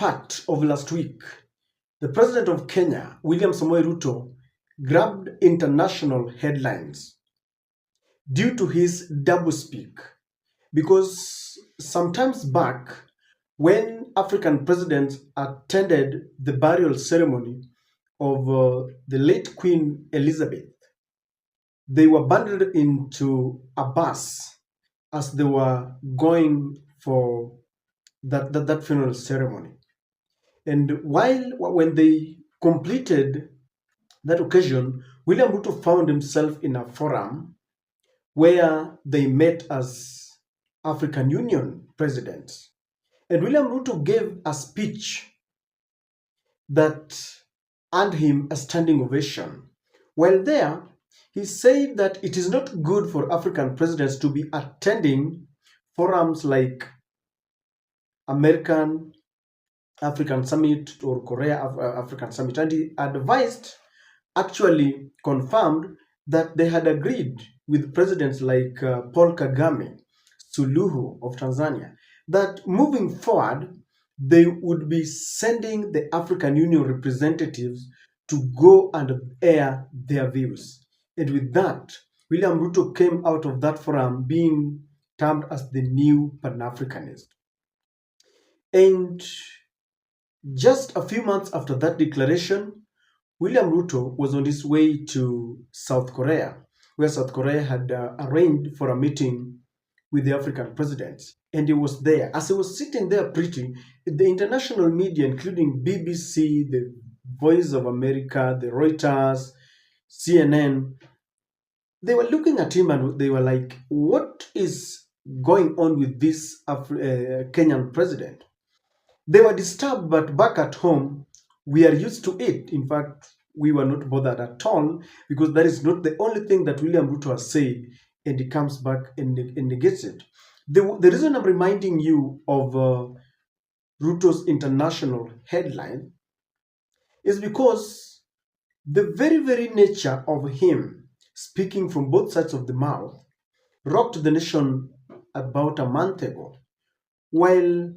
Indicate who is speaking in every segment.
Speaker 1: part of last week, the president of Kenya, William Samoei Ruto, grabbed international headlines due to his doublespeak. Because sometimes back, when African presidents attended the burial ceremony of the late Queen Elizabeth, they were bundled into a bus as they were going for that funeral ceremony. And when they completed that occasion, William Ruto found himself in a forum where they met as African Union presidents. And William Ruto gave a speech that earned him a standing ovation. While there, he said that it is not good for African presidents to be attending forums like American African Summit or Korea African Summit. And he advised, actually confirmed, that they had agreed with presidents like Paul Kagame, Suluhu of Tanzania, that moving forward, they would be sending the African Union representatives to go and air their views. And with that, William Ruto came out of that forum being termed as the new Pan-Africanist. And just a few months after that declaration, William Ruto was on his way to South Korea, where South Korea had arranged for a meeting with the African presidents. And he was there. As he was sitting there preaching, the international media, including BBC, the Voice of America, the Reuters, CNN, they were looking at him and they were like, what is going on with this Kenyan president? They were disturbed, but back at home, we are used to it. In fact, we were not bothered at all, because that is not the only thing that William Ruto has said, and he comes back and negates it. The reason I'm reminding you of Ruto's international headline is because the very, very nature of him speaking from both sides of the mouth rocked the nation about a month ago, while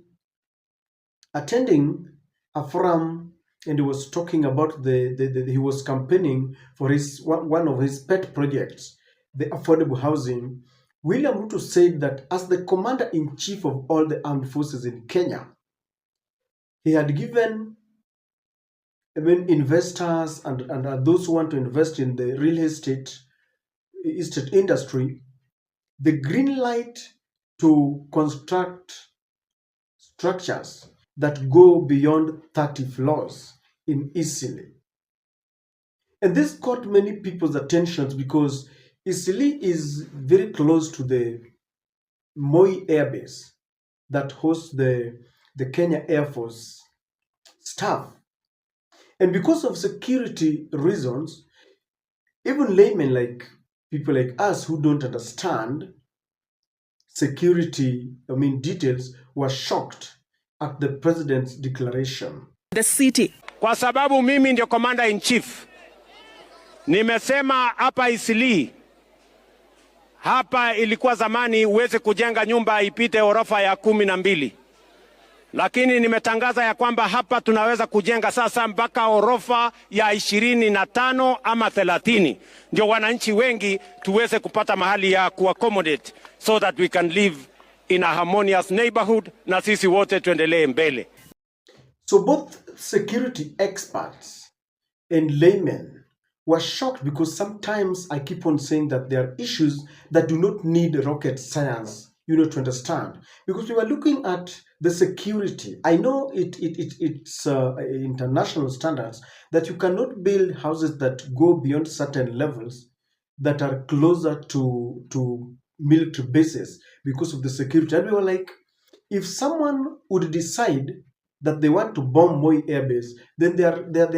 Speaker 1: attending a forum, and he was talking about he was campaigning for one of his pet projects, the affordable housing. William Ruto said that as the commander-in-chief of all the armed forces in Kenya, he had given investors and those who want to invest in the real estate industry the green light to construct structures that go beyond 30 floors in Eastleigh. And this caught many people's attentions because Eastleigh is very close to the MOI AIRBASE that hosts the Kenya Air Force staff. And because of security reasons, even laymen like people like us who don't understand security, details, were shocked at the president's declaration.
Speaker 2: The city.
Speaker 3: Kwa sababu mimi ndio commander in chief. Nimesema hapa Eastleigh. Hapa ilikuwa zamani uweze kujenga nyumba ipite orofa ya 12. Lakini nimetangaza ya kwamba hapa tunaweza kujenga sasa mpaka orofa ya 25 ama 30. Ndio wananchi wengi tuweze kupata mahali ya kuaccommodate so that we can live in a harmonious neighborhood na sisi wote tuendelee mbele.
Speaker 1: So both security experts and laymen were shocked because sometimes I keep on saying that there are issues that do not need rocket science, to understand. Because we were looking at the security. I know it's international standards that you cannot build houses that go beyond certain levels that are closer to military bases because of the security. And we were like, if someone would decide that they want to bomb MOI AIRBASE, then they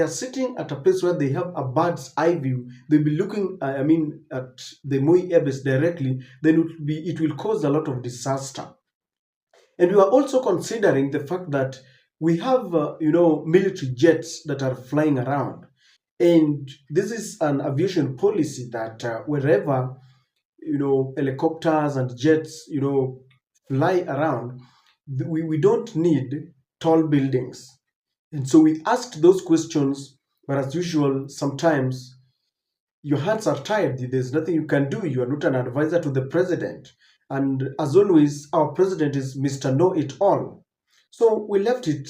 Speaker 1: are sitting at a place where they have a bird's eye view. They'll be looking, at the MOI AIRBASE directly. Then it will cause a lot of disaster. And we are also considering the fact that we have, military jets that are flying around, and this is an aviation policy that wherever, helicopters and jets, fly around, we don't need tall buildings. And so we asked those questions, but as usual, sometimes your hands are tied. There's nothing you can do. You are not an advisor to the president. And as always, our president is Mr. Know It All. So we left it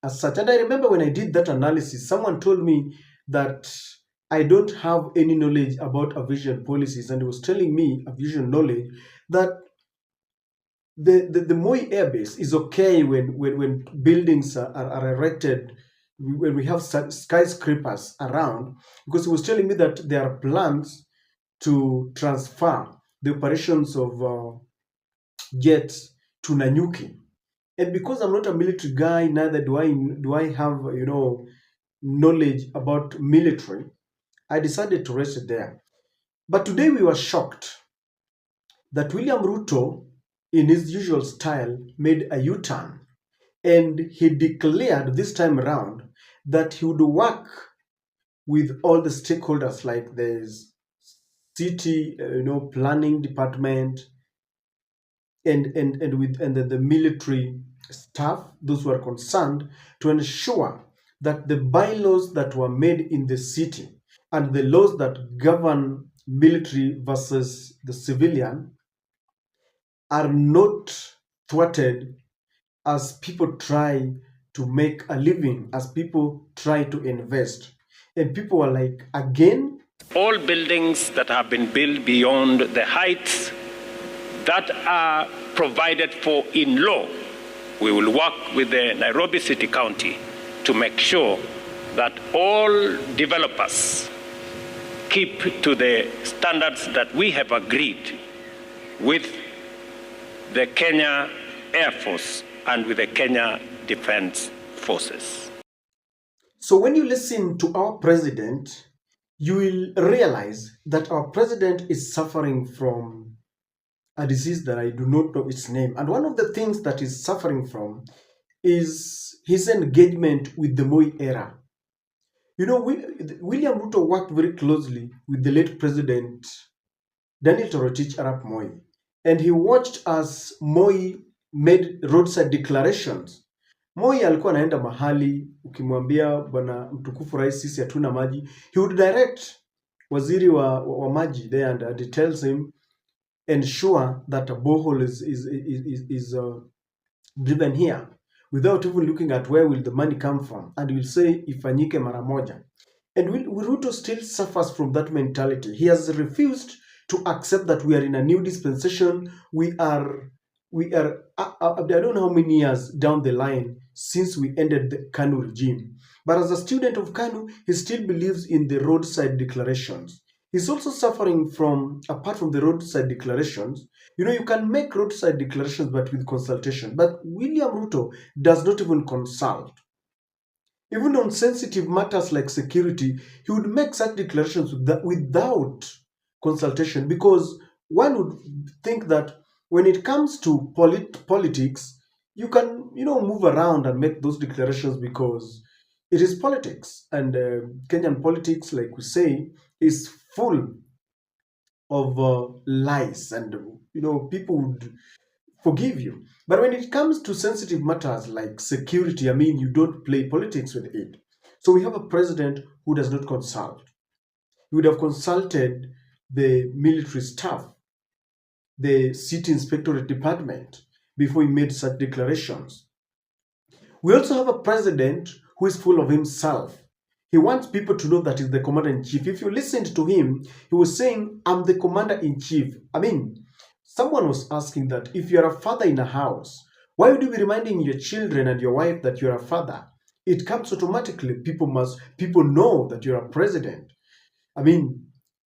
Speaker 1: as such. And I remember when I did that analysis, someone told me that I don't have any knowledge about aviation policies, and he was telling me aviation knowledge that the MOI airbase is okay when buildings are erected, when we have skyscrapers around, because he was telling me that there are plans to transfer the operations of jets to Nanyuki. And because I'm not a military guy, neither do I have knowledge about military, I decided to rest it there. But today we were shocked that William Ruto, in his usual style, made a U-turn, and he declared this time around that he would work with all the stakeholders, like the city, planning department, and the military staff, those who are concerned, to ensure that the bylaws that were made in the city and the laws that govern military versus the civilian are not thwarted as people try to make a living, as people try to invest. And people are like, again?
Speaker 3: All buildings that have been built beyond the heights that are provided for in law, we will work with the Nairobi City County to make sure that all developers keep to the standards that we have agreed with the Kenya Air Force and with the Kenya Defense Forces.
Speaker 1: So when you listen to our president, you will realize that our president is suffering from a disease that I do not know its name. And one of the things that he's suffering from is his engagement with the Moi era. William Ruto worked very closely with the late president Daniel Toroitich Arap Moi, and he watched as Moi made roadside declarations. Moi alikuwa anaenda mahali, ukimwambia bwana mtukufu rais, sisi hatuna maji, he would direct waziri wa maji there, and he tells him, ensure that a borehole is driven here, without even looking at where will the money come from, and will say ifanyike mara moja. And Ruto still suffers from that mentality. He has refused to accept that we are in a new dispensation. We are I don't know how many years down the line since we ended the KANU regime. But as a student of KANU, he still believes in the roadside declarations. He's also suffering from, apart from the roadside declarations, you can make roadside declarations but with consultation. But William Ruto does not even consult. Even on sensitive matters like security, he would make such declarations without consultation, because one would think that when it comes to politics, you can move around and make those declarations because it is politics, and Kenyan politics, like we say, is full of lies, and people would forgive you. But when it comes to sensitive matters like security, you don't play politics with it. So we have a president who does not consult. He would have consulted the military staff, the city inspectorate department, before he made such declarations. We also have a president who is full of himself. He wants people to know that he's the commander-in-chief. If you listened to him, he was saying, I'm the commander-in-chief. Someone was asking that if you're a father in a house, why would you be reminding your children and your wife that you're a father? It comes automatically. People know that you're a president.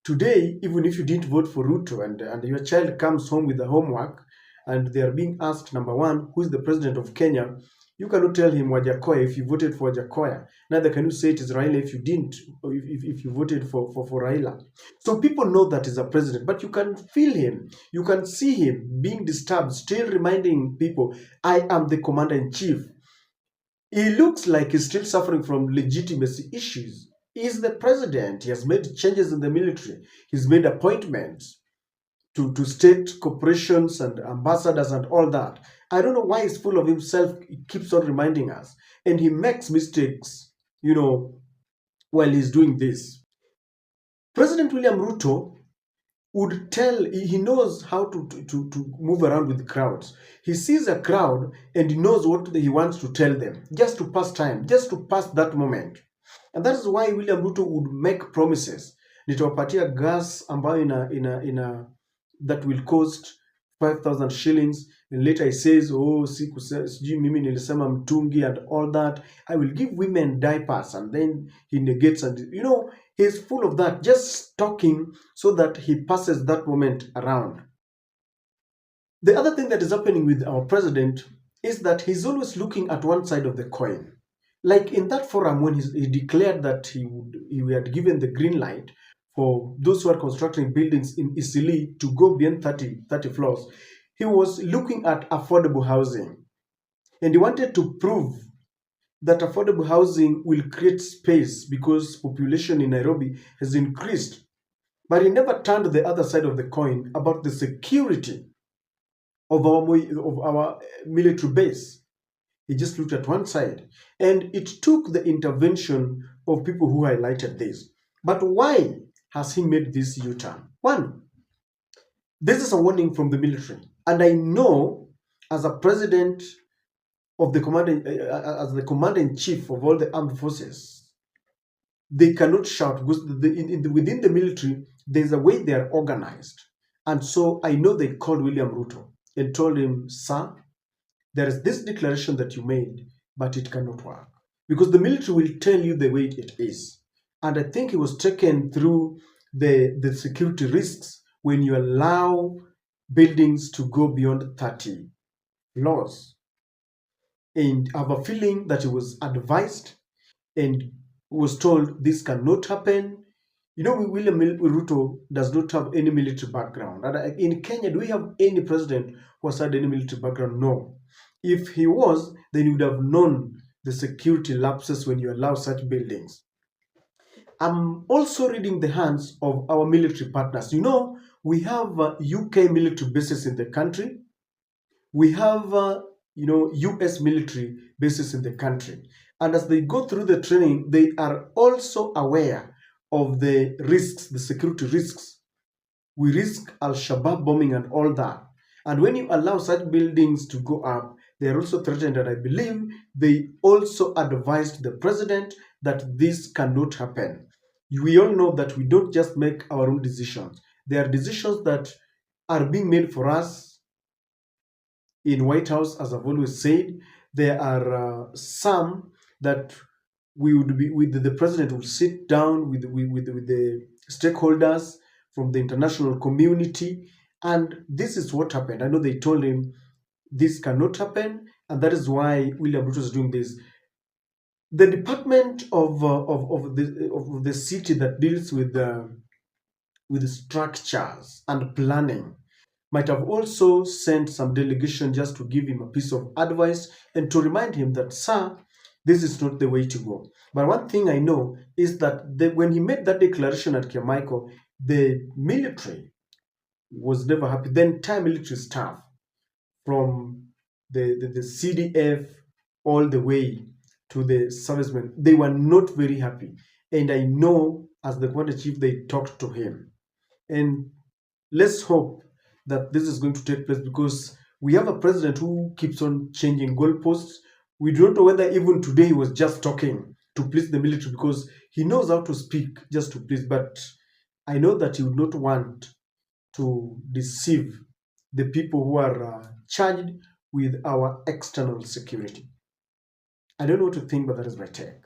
Speaker 1: Today, even if you didn't vote for Ruto and your child comes home with the homework and they are being asked, number one, who is the president of Kenya, you cannot tell him Wajakoya if you voted for Wajakoya. Neither can you say it is Raila if you didn't, or if you voted for Raila. So people know that he's a president, but you can feel him. You can see him being disturbed, still reminding people, I am the commander-in-chief. He looks like he's still suffering from legitimacy issues. He's the president. He has made changes in the military. He's made appointments to state corporations and ambassadors and all that. I don't know why he's full of himself. He keeps on reminding us. and he makes mistakes, while he's doing this. President William Ruto would tell, he knows how to move around with crowds. He sees a crowd and he knows what he wants to tell them, just to pass time, just to pass that moment. And that is why William Ruto would make promises. Nitawapatia gas ambayo that will cost 5,000 shillings, and later he says, oh, sijui mimi nilisema mtungi and all that. I will give women diapers, and then he negates, and he's full of that, just talking so that he passes that moment around. The other thing that is happening with our president is that he's always looking at one side of the coin. Like in that forum when he declared that he had given the green light for those who are constructing buildings in Eastleigh to go beyond 30 floors, he was looking at affordable housing. And he wanted to prove that affordable housing will create space because population in Nairobi has increased. But he never turned the other side of the coin about the security of our military base. He just looked at one side. And it took the intervention of people who highlighted this. But why has he made this U-turn? One, this is a warning from the military. And I know as a president of the as the commander-in-chief of all the armed forces, they cannot shout because within the military, there's a way they are organized. And so I know they called William Ruto and told him, sir, there is this declaration that you made, but it cannot work. Because the military will tell you the way it is. And I think it was taken through the security risks when you allow buildings to go beyond 30 floors. And I have a feeling that it was advised and was told this cannot happen. William Ruto does not have any military background. And in Kenya, do we have any president who has had any military background? No. If he was, then he would have known the security lapses when you allow such buildings. I'm also reading the hands of our military partners. We have UK military bases in the country. We have, US military bases in the country. And as they go through the training, they are also aware of the risks, the security risks. We risk Al-Shabaab bombing and all that. And when you allow such buildings to go up, they are also threatened. And I believe they also advised the president that this cannot happen. We all know that we don't just make our own decisions. There are decisions that are being made for us in White House, as I've always said. There are some that we would be with the president will sit down with the stakeholders from the international community, and this is what happened. I know they told him this cannot happen, and that is why William Ruto is doing this. The department of the city that deals with structures and planning might have also sent some delegation just to give him a piece of advice and to remind him that, sir, this is not the way to go. But one thing I know is that when he made that declaration at Kiamaiko, the military was never happy. The entire military staff, from the CDF all the way to the servicemen, they were not very happy. And I know as the commander chief, they talked to him. And let's hope that this is going to take place, because we have a president who keeps on changing goalposts. We don't know whether even today he was just talking to please the military, because he knows how to speak just to please. But I know that he would not want to deceive the people who are charged with our external security. I don't know what to think, but that is my take.